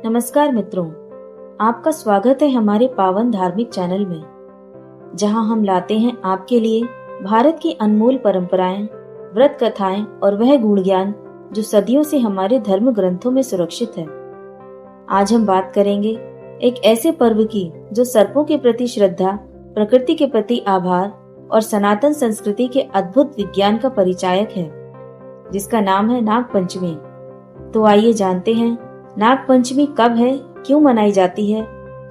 नमस्कार मित्रों, आपका स्वागत है हमारे पावन धार्मिक चैनल में, जहां हम लाते हैं आपके लिए भारत की अनमोल परंपराएं, व्रत कथाएं और वह गुण ज्ञान जो सदियों से हमारे धर्म ग्रंथों में सुरक्षित है। आज हम बात करेंगे एक ऐसे पर्व की जो सर्पों के प्रति श्रद्धा, प्रकृति के प्रति आभार और सनातन संस्कृति के अद्भुत विज्ञान का परिचायक है, जिसका नाम है नाग पंचमी। तो आइए जानते हैं नाग पंचमी कब है, क्यों मनाई जाती है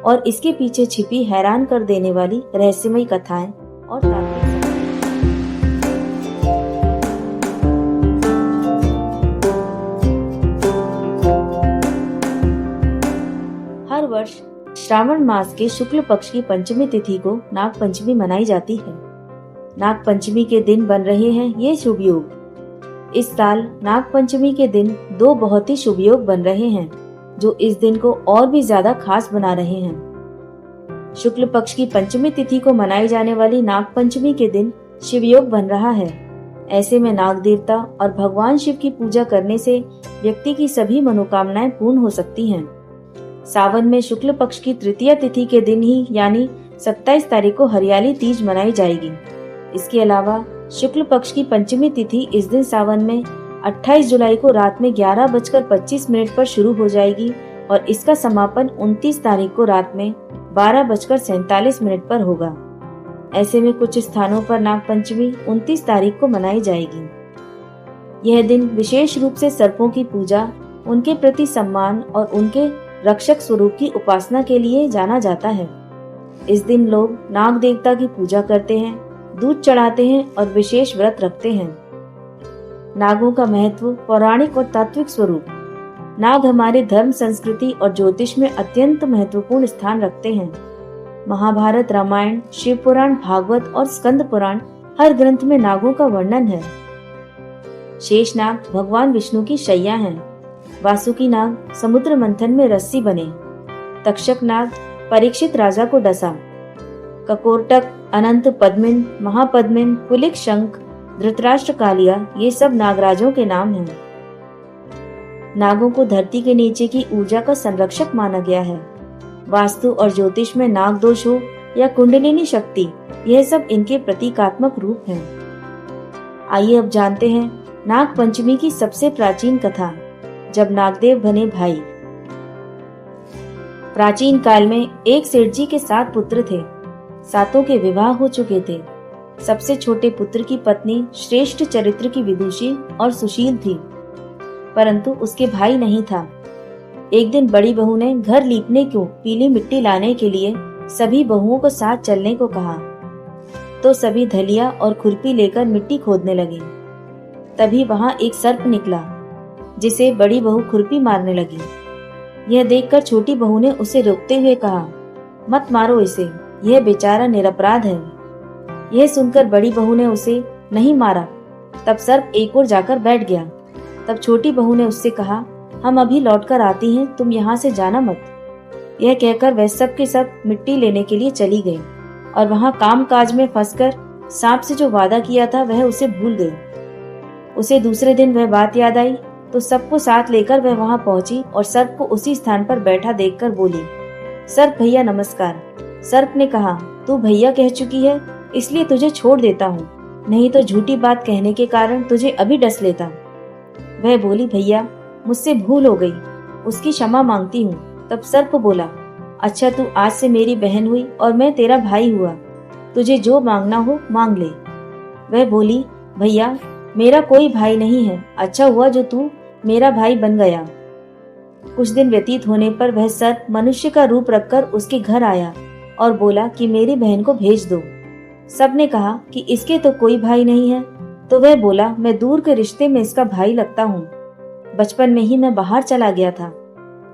और इसके पीछे छिपी हैरान कर देने वाली रहस्यमयी कथाएं और तात्विक। हर वर्ष श्रावण मास के शुक्ल पक्ष की पंचमी तिथि को नाग पंचमी मनाई जाती है। नाग पंचमी के दिन बन रहे हैं ये शुभ योग। इस साल नाग पंचमी के दिन दो बहुत ही शुभ योग बन रहे हैं, जो इस दिन को और भी ज्यादा खास बना रहे हैं। शुक्ल पक्ष की पंचमी तिथि को मनाई जाने वाली नाग पंचमी के दिन शिव योग बन रहा है। ऐसे में नाग देवता और भगवान शिव की पूजा करने से व्यक्ति की सभी मनोकामनाएं पूर्ण हो सकती हैं। सावन में शुक्ल पक्ष की तृतीया तिथि के दिन ही यानी 27 तारीख को हरियाली तीज मनाई जाएगी। इसके अलावा शुक्ल पक्ष की पंचमी तिथि इस दिन सावन में 28 जुलाई को रात में 11:25 पर शुरू हो जाएगी और इसका समापन 29 तारीख को रात में 12:47 पर होगा। ऐसे में कुछ स्थानों पर नाग पंचमी 29 तारीख को मनाई जाएगी। यह दिन विशेष रूप से सर्पों की पूजा, उनके प्रति सम्मान और उनके रक्षक स्वरूप की उपासना के लिए जाना जाता है। इस दिन लोग नाग देवता की पूजा करते हैं, दूध चढ़ाते हैं और विशेष व्रत रखते हैं। नागों का महत्व, पौराणिक और तात्विक स्वरूप। नाग हमारे धर्म, संस्कृति और ज्योतिष में अत्यंत महत्वपूर्ण स्थान रखते हैं। महाभारत, रामायण, शिव पुराण, भागवत और स्कंद पुराण हर ग्रंथ में नागों का वर्णन है। शेषनाग भगवान विष्णु की शैया हैं। वासुकी नाग समुद्र मंथन में रस्सी बने। तक्षक नाग परीक्षित राजा को डसा। ककोरटक, अनंत पद्मिन, महापद्मिन, पुलिक शंख, धृतराष्ट्र कालिया ये सब नागराजों के नाम हैं। नागों को धरती के नीचे की ऊर्जा का संरक्षक माना गया है। वास्तु और ज्योतिष में नाग दोष हो या कुंडलिनी शक्ति, यह सब इनके प्रतीकात्मक रूप हैं। आइए अब जानते हैं नाग पंचमी की सबसे प्राचीन कथा, जब नागदेव बने भाई। प्राचीन काल में एक सेठ जी के 7 पुत्र थे। सातों के विवाह हो चुके थे। सबसे छोटे पुत्र की पत्नी श्रेष्ठ चरित्र की विदुषी और सुशील थी, परंतु उसके भाई नहीं था। एक दिन बड़ी बहू ने घर लीपने को पीली मिट्टी लाने के लिए सभी बहुओं को साथ चलने को कहा, तो सभी धलिया और खुरपी लेकर मिट्टी खोदने लगे। तभी वहां एक सर्प निकला, जिसे बड़ी बहू खुरपी मारने लगी। यह देखकर छोटी बहू ने उसे रोकते हुए कहा, मत मारो इसे, यह बेचारा निरपराध है। यह सुनकर बड़ी बहू ने उसे नहीं मारा। तब सर्प एक ओर जाकर बैठ गया। तब छोटी बहू ने उससे कहा, हम अभी लौटकर आती हैं, तुम यहाँ से जाना मत। यह कहकर वह सब के सब मिट्टी लेने के लिए चली गई और वहाँ काम काज में फंसकर सांप से जो वादा किया था वह उसे भूल गई। उसे दूसरे दिन वह बात याद आई तो सबको साथ लेकर वह वहाँ पहुंची और सर्प को उसी स्थान पर बैठा देखकर बोली, सर्प भैया नमस्कार। सर्प ने कहा, तू भैया कह चुकी है इसलिए तुझे छोड़ देता हूँ, नहीं तो झूठी बात कहने के कारण तुझे अभी डस लेता। वह बोली, भैया मुझसे भूल हो गई, उसकी क्षमा मांगती हूँ। तब सर्प बोला, अच्छा तू आज से मेरी बहन हुई और मैं तेरा भाई हुआ, तुझे जो मांगना हो मांग ले। वह बोली, भैया मेरा कोई भाई नहीं है, अच्छा हुआ जो तू मेरा भाई बन गया। कुछ दिन व्यतीत होने पर वह सर्प मनुष्य का रूप रखकर उसके घर आया और बोला कि मेरी बहन को भेज दो। सबने कहा कि इसके तो कोई भाई नहीं है, तो वह बोला, मैं दूर के रिश्ते में इसका भाई लगता हूँ, बचपन में ही मैं बाहर चला गया था।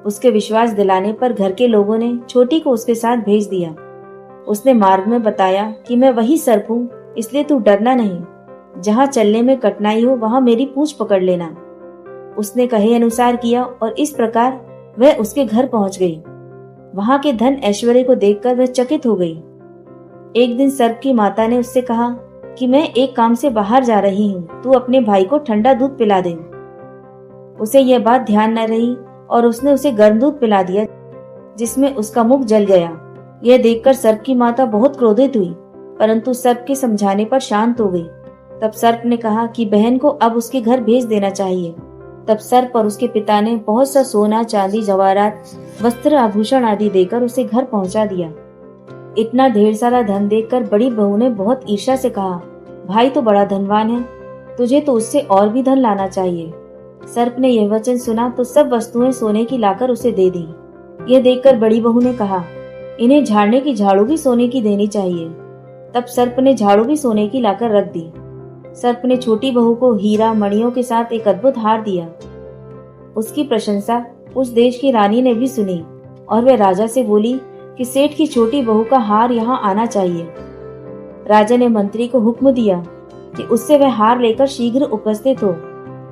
उसके विश्वास दिलाने पर घर के लोगों ने छोटी को उसके साथ भेज दिया। उसने मार्ग में बताया कि मैं वही सर्प हूँ, इसलिए तू डरना नहीं, जहाँ चलने में कठिनाई हो वहाँ मेरी पूंछ पकड़ लेना। उसने कहे अनुसार किया और इस प्रकार वह उसके घर पहुंच गई। वहां के धन ऐश्वर्य को देखकर वह चकित हो गई। एक दिन सर्प की माता ने उससे कहा कि मैं एक काम से बाहर जा रही हूँ, तू अपने भाई को ठंडा दूध पिला दे। उसे यह बात ध्यान न रही और उसने उसे गर्म दूध पिला दिया, जिसमें उसका मुख जल गया। यह देखकर सर्प की माता बहुत क्रोधित हुई, परंतु सर्प के समझाने पर शांत हो गई। तब सर्प ने कहा कि बहन को अब उसके घर भेज देना चाहिए। तब सर्प और उसके पिता ने बहुत सा सोना, चांदी, जवाहरात, वस्त्र, आभूषण आदि देकर उसे घर पहुंचा दिया। इतना ढेर सारा धन देखकर बड़ी बहू ने बहुत ईर्ष्या से कहा, भाई तो बड़ा धनवान है, तुझे तो उससे और भी धन लाना चाहिए। सर्प ने यह वचन सुना तो सब वस्तुएं सोने की लाकर उसे दे दी। यह देखकर बड़ी बहू ने कहा, इन्हें झाड़ने की झाड़ू भी सोने की देनी चाहिए। तब सर्प ने झाड़ू भी सोने की लाकर रख दी। सर्प ने छोटी बहू को हीरा मणियों के साथ एक अद्भुत हार दिया। उसकी प्रशंसा उस देश की रानी ने भी सुनी और वह राजा से बोली कि सेठ की छोटी बहू का हार यहाँ आना चाहिए। राजा ने मंत्री को हुक्म दिया कि उससे वह हार लेकर शीघ्र उपस्थित हो।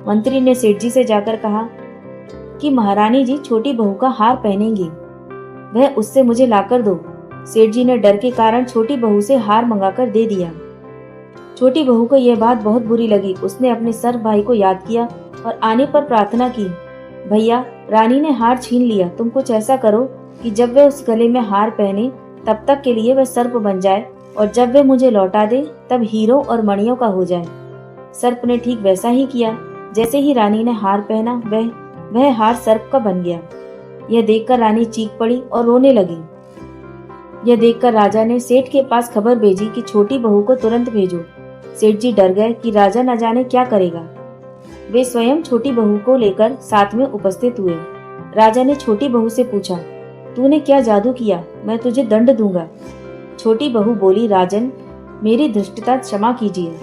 मंत्री ने सेठ जी से जाकर कहा कि महारानी जी छोटी बहू का हार पहनेंगी, वह उससे मुझे लाकर दो। सेठ जी ने डर के कारण छोटी बहू से हार मंगाकर दे दिया। छोटी बहू को यह बात बहुत बुरी लगी। उसने अपने सर्प भाई को याद किया और आने पर प्रार्थना की, भैया रानी ने हार छीन लिया, तुम कुछ ऐसा करो कि जब वह उस गले में हार पहने तब तक के लिए वह सर्प बन जाए, और जब वह मुझे लौटा दे तब हीरों और मणियों का हो जाए। सर्प ने ठीक वैसा ही किया। जैसे ही रानी ने हार पहना वह हार सर्प का बन गया। यह देखकर रानी चीख पड़ी और रोने लगी। यह देखकर राजा ने सेठ के पास खबर भेजी कि छोटी बहू को तुरंत भेजो। सेठ जी डर गए कि राजा न जाने क्या करेगा। वे स्वयं छोटी बहू को लेकर साथ में उपस्थित हुए। राजा ने छोटी बहू से पूछा, तूने क्या जादू किया? मैं तुझे दंड दूंगा। छोटी बहू बोली, राजन मेरी धृष्टता क्षमा कीजिए।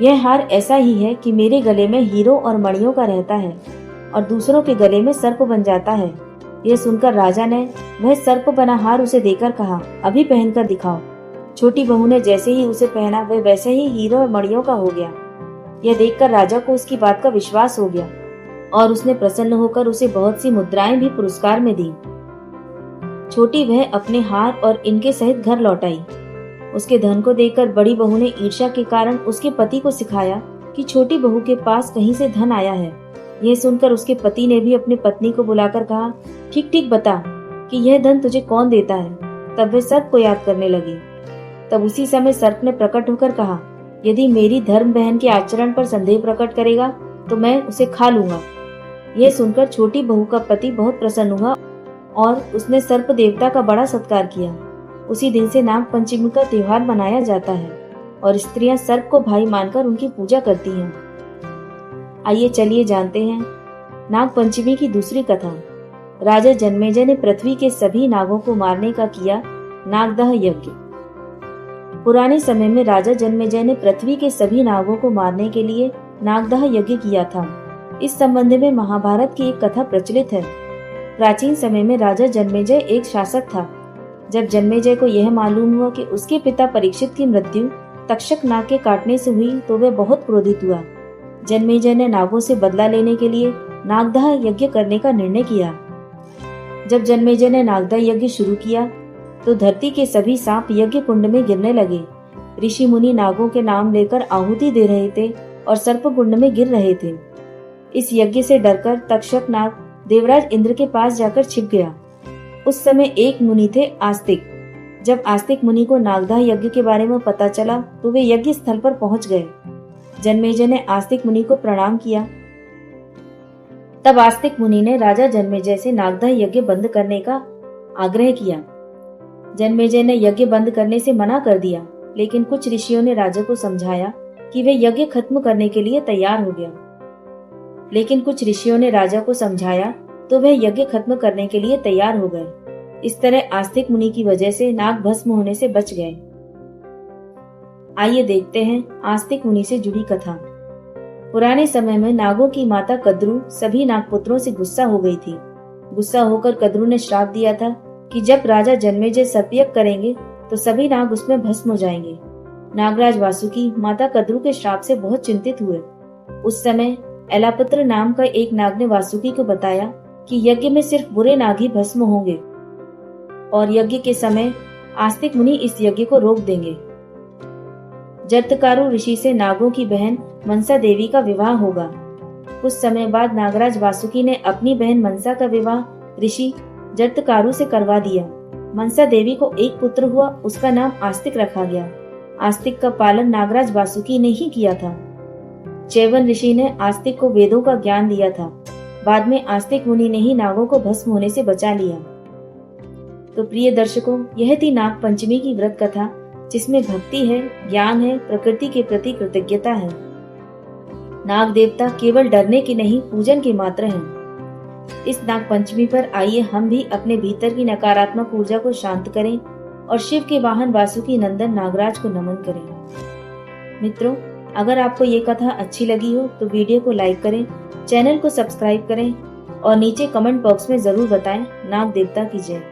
यह हार ऐसा ही है कि मेरे गले में हीरों और मणियों का रहता है और दूसरों के गले में सर्प बन जाता है। यह सुनकर राजा ने वह सर्प बना हार उसे देकर कहा, अभी पहनकर दिखाओ। छोटी बहू ने जैसे ही उसे पहना वह वैसे ही हीरों और मणियों का हो गया। यह देखकर राजा को उसकी बात का विश्वास हो गया और उसने प्रसन्न होकर उसे बहुत सी मुद्राएं भी पुरस्कार में दी। छोटी वह अपने हार और इनके सहित घर लौट आई। उसके धन को देखकर बड़ी बहू ने ईर्ष्या के कारण उसके पति को सिखाया कि छोटी बहू के पास कहीं से धन आया है। यह सुनकर उसके पति ने भी अपनी पत्नी को बुलाकर कहा, ठीक ठीक बता कि यह धन तुझे कौन देता है। तब वे सर्प को याद करने लगी। तब उसी समय सर्प ने प्रकट होकर कहा, यदि मेरी धर्म बहन के आचरण पर संदेह प्रकट करेगा तो मैं उसे खा लूंगा। यह सुनकर छोटी बहू का पति बहुत प्रसन्न हुआ और उसने सर्प देवता का बड़ा सत्कार किया। उसी दिन से नाग पंचमी का त्योहार मनाया जाता है और स्त्रियां सर्प को भाई मानकर उनकी पूजा करती हैं। आइए चलिए जानते हैं नाग पंचमी की दूसरी कथा। राजा जन्मेजय ने पृथ्वी के सभी नागों को मारने का किया नागदह यज्ञ। पुराने समय में राजा जन्मेजय ने पृथ्वी के सभी नागों को मारने के लिए नागदह यज्ञ किया था। इस संबंध में महाभारत की एक कथा प्रचलित है। प्राचीन समय में राजा जन्मेजय एक शासक था। जब जन्मेजय को यह मालूम हुआ कि उसके पिता परीक्षित की मृत्यु तक्षक नाग के काटने से हुई तो वह बहुत क्रोधित हुआ। जन्मेजय ने नागों से बदला लेने के लिए नागदह यज्ञ करने का निर्णय किया। जब जन्मेजय ने नागदह यज्ञ शुरू किया तो धरती के सभी सांप यज्ञ कुंड में गिरने लगे। ऋषि मुनि नागों के नाम लेकर आहुति दे रहे थे और सर्प कुंड में गिर रहे थे। इस यज्ञ से डरकर तक्षक नाग देवराज इंद्र के पास जाकर छिप गया। उस समय एक मुनि थे आस्तिक। जब आस्तिक मुनि को नागदह यज्ञ के बारे में पता चला तो वे यज्ञ स्थल पर पहुंच गए। जन्मेजय ने आस्तिक मुनि को प्रणाम किया। तब आस्तिक मुनि ने राजा जन्मेजय से नागदह यज्ञ बंद करने का आग्रह किया। जन्मेजय ने यज्ञ बंद करने से मना कर दिया, लेकिन कुछ ऋषियों ने राजा को समझाया कि वे यज्ञ खत्म करने के लिए तैयार हो गया। लेकिन कुछ ऋषियों ने राजा को समझाया तो वह यज्ञ खत्म करने के लिए तैयार हो गए। इस तरह आस्तिक मुनि की वजह से नाग भस्म होने से बच गए। आइए देखते हैं आस्तिक मुनि से जुड़ी कथा। पुराने समय में नागों की माता कद्रू सभी नागपुत्रों से गुस्सा हो गई थी। गुस्सा होकर कद्रू ने श्राप दिया था कि जब राजा जन्मेजय सर्पयज्ञ करेंगे तो सभी नाग उसमें भस्म हो जाएंगे। नागराज वासुकी माता कद्रू के श्राप से बहुत चिंतित हुए। उस समय एलापुत्र नाम का एक नाग ने वासुकी को बताया कि यज्ञ में सिर्फ बुरे नाग ही भस्म होंगे और यज्ञ के समय आस्तिक मुनि इस यज्ञ को रोक देंगे। जर्तकारु ऋषि से नागों की बहन मनसा देवी का विवाह होगा। कुछ समय बाद नागराज वासुकी ने अपनी बहन मनसा का विवाह ऋषि जरत्कारु से करवा दिया। मनसा देवी को एक पुत्र हुआ, उसका नाम आस्तिक रखा गया। आस्तिक का पालन नागराज वासुकी ने ही किया था। चैवन ऋषि ने आस्तिक को वेदों का ज्ञान दिया था। बाद में आस्तिक मुनि ने ही नागों को भस्म होने से बचा लिया। तो प्रिय दर्शकों, यह थी नाग पंचमी की व्रत कथा, जिसमें भक्ति है, ज्ञान है, प्रकृति के प्रति कृतज्ञता है। नाग देवता केवल डरने के नहीं, पूजन के मात्र हैं। इस नाग पंचमी पर आइए हम भी अपने भीतर की नकारात्मक ऊर्जा को शांत करें और शिव के वाहन वासुकी नंदन नागराज को नमन करें। मित्रों, अगर आपको ये कथा अच्छी लगी हो तो वीडियो को लाइक करें, चैनल को सब्सक्राइब करें और नीचे कमेंट बॉक्स में जरूर बताएं। नाग देवता की जय।